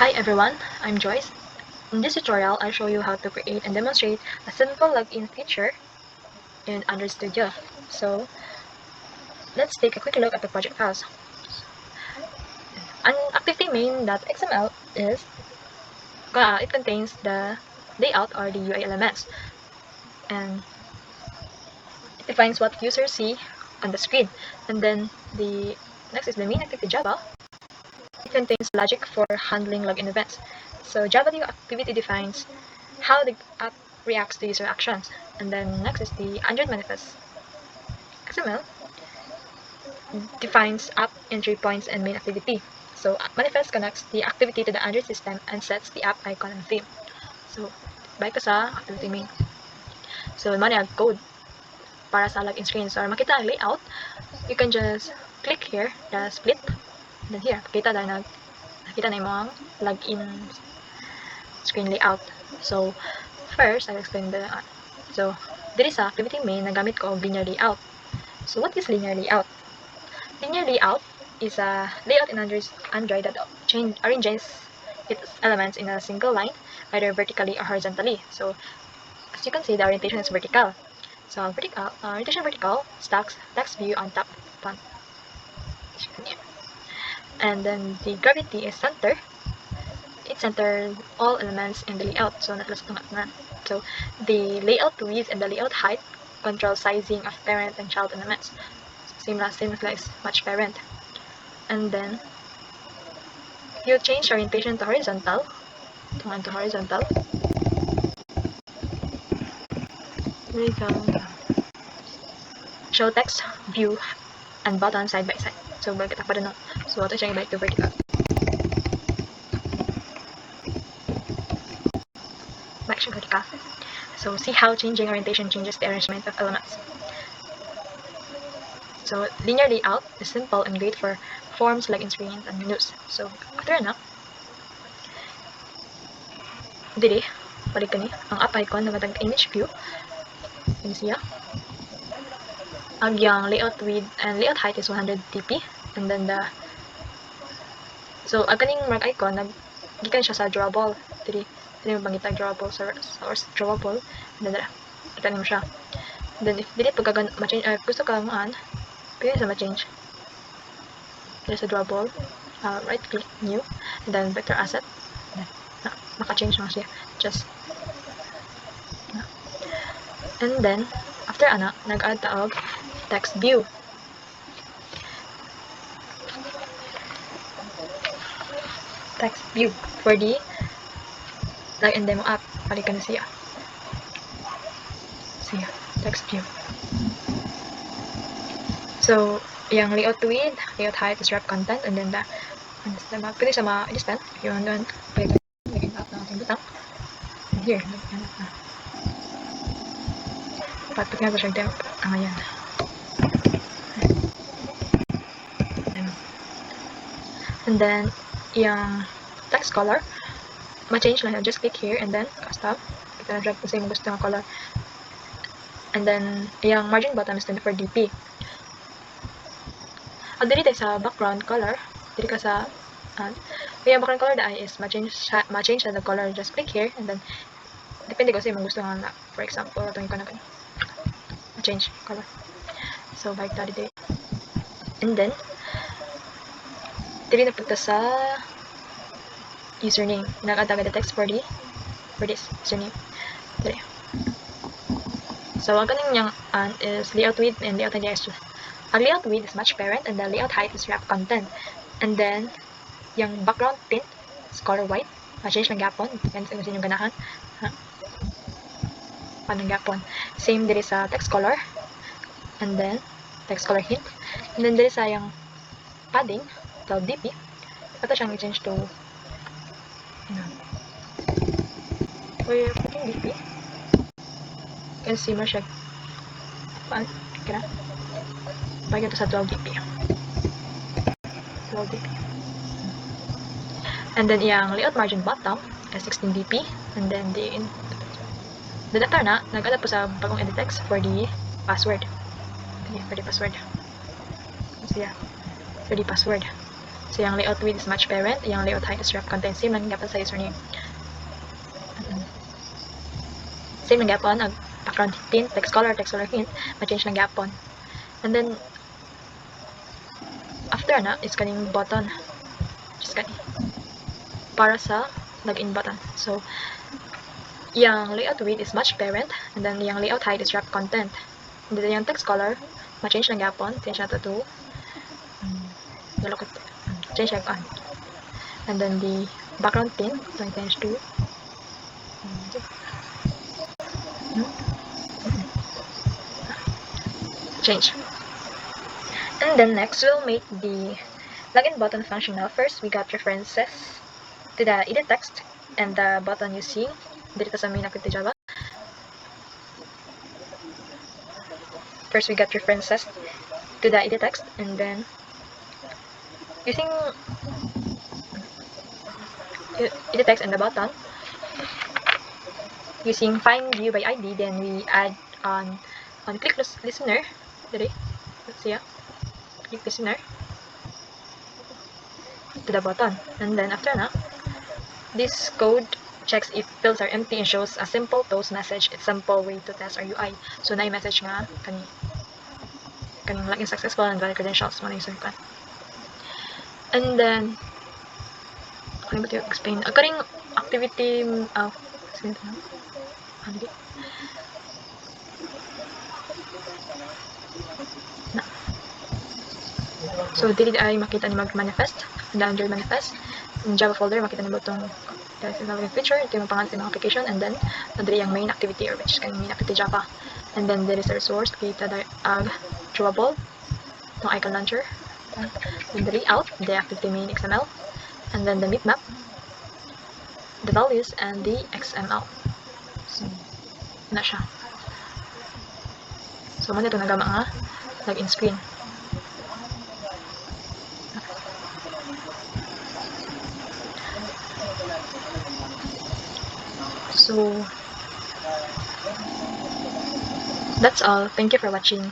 Hi everyone, I'm Joyce. In this tutorial, I'll show you how to create and demonstrate a simple login feature in Android Studio. So, let's take a quick look at the project files. An activity main.xml it contains the layout or the UI elements, and it defines what users see on the screen. And then the next is the main activity Java. It contains logic for handling login events. So Java activity defines how the app reacts to user actions. And then next is the Android manifest. XML defines app entry points and main activity. So manifest connects the activity to the Android system and sets the app icon and theme. So balik ka sa activity main. So mo na code para sa login screen. So makita ang layout, you can just click here, the split. And then here, nakita na yung mga login screen layout. So, first, I'll explain so, dito sa activity main, nagamit ko ang linear layout. So, what is linear layout? Linear layout is a layout in Android that arranges its elements in a single line, either vertically or horizontally. So, as you can see, the orientation is vertical. So, orientation vertical stacks text view on top font. And then the gravity is center. It centers all elements in the layout, so So the layout width and the layout height control sizing of parent and child elements. Same like match parent. And then you change orientation to horizontal. To horizontal. There you go. Show text, view, and button side by side. So balik pa rin no. So ito siya balik to vertical. Balik siya vertical. So see how changing orientation changes the arrangement of elements. So linear layout is simple and great for forms, login screens, and menus. So after na, dili balik kani ang app icon na matag image view. Yan siya. Ang yang layout width and layout height is 100 dp, and then so ang kaning mark icon gikan siya sa drawable. Dili mo bangita drawable source drawable, and then kita nimo siya. And then if dili pag ma-change gusto ka pwede sa ma-change. There's a drawable, right click new, and then vector asset. Maka-change na siya. Just and then after nag-add taog text view. Text view for the login demo app. Balikan na siya. Siya, text view. So, yung layout width, layout height is wrap content, and then pwede sa ma-adjustan. If you want to pwede lagyan up ng ating butang. And here, lagyan up na. Dapat nga siya demo. Ayan. And then, yung text color, ma-change lang. Just click here and then custom. Kita na drag kung sa'yo gusto ng color. And then, yung margin bottom is 24 dp. Dili tayo sa background color. Dili ka sa yung background color na is ma-change na the color. Just click here and then depende ko sa'yo gusto nga for example, itong ikaw na ma-change color. So, like that dito. And then, dili na punta sa username. Nag-add agad the text for this username. Dili. So, ang kaning niyang is layout width and layout height. Ang layout width is match parent and the layout height is wrap content. And then, yung background tint is color white. Ma-change lang gapon. Yan sa inyong ganahan. Panang gapon. Same diri sa text color. And then, text color hint. And then, diri sa yung padding, 12 dp. Ito siyang i-change to 14 dp. You can see mo siya. Kaya bagay ito sa 12 dp. 12 dp. And then, yung layout margin bottom is 16 dp. And then, the data nag-add po sa bagong edit text for the password. Okay, for the password. So, yeah, for the password. So yung layout width is match parent, yung layout height is ref content, same lang gapon sa username. Same lang gapon, ang background hint, text color hint, ma-change lang gapon. And then, after na, is kaning button. Just kani. Para sa login button. So, yung layout width is match parent, and then yung layout height is wrap content. And then yung text color, ma-change lang gapon, change nato to change like on. And then the background theme, so I change to change. And then next, we'll make the login button functional. First, we got references to the edit text and the button you see dito sa main activity Java. First, we got references to the edit text, and then using edit text and the button, using find view by ID, then we add on click listener. Let's see, click listener to the button, and then after na, this code checks if fields are empty and shows a simple toast message. It's simple way to test our UI. So na message nga kaning login successful and valid credentials mo na yung kan. And then ano ba ito explain? Karing activity so dili ay makita ni mag-manifest, under manifest in Java folder makita ni mo itong feature, ito yung pangalan sa mga application, and then nandiri yung main activity, or which is kaning main activity Java, and then there is a resource kita drawable, itong icon launcher, then the layout, the activity main XML, and then the bitmap, the values, and the XML. So na siya. So mo nito nagama nga login screen. So that's all. Thank you for watching.